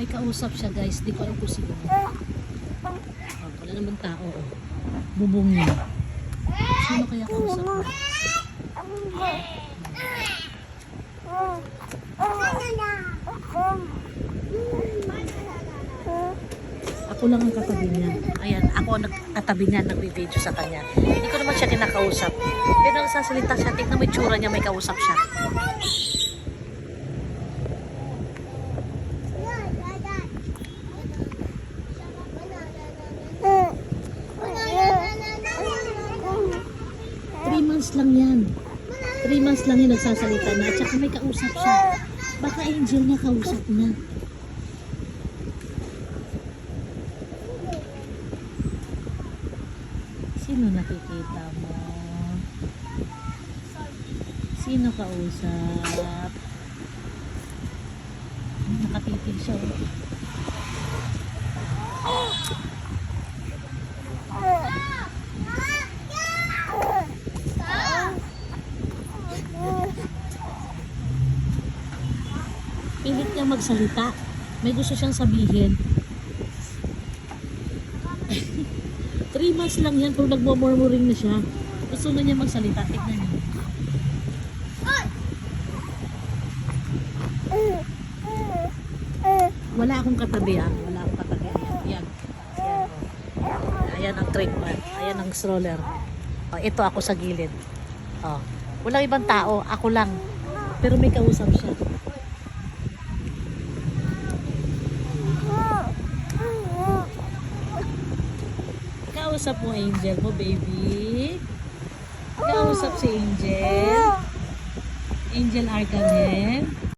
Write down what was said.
May kausap siya guys. Di ko alam kung sino. Oh, wala naman tao. Oh. Bubong niya. Sino kaya kausap mo? Ako lang ang katabi niya. Ayan, ako ang katabi niya, nagbi-video sa kanya. Hindi ko naman siya kinakausap. Pero nagsasalita siya, tignan mo yung tsura niya, may kausap siya. Three months lang yan. 3 months lang yung nagsasalita na at saka may kausap siya. Baka angel niya kausap niya. Sino nakikita mo? Sino kausap? Nakatitig siya. Pilit niya magsalita. May gusto siyang sabihin. 3 months lang yan pero nagmumurmuring na siya. Gusto na niya magsalita. Tignan niyo. Wala akong katabi ah. Wala akong katabi. Ayan. Ayan. Oh. Ayan ang treatment. Ayan ang stroller. Oh, ito ako sa gilid. Oh. Walang ibang tao. Ako lang. Pero may kausap siya. Kausap mo angel mo, baby. Kausap si Angel. Angel Arcanen.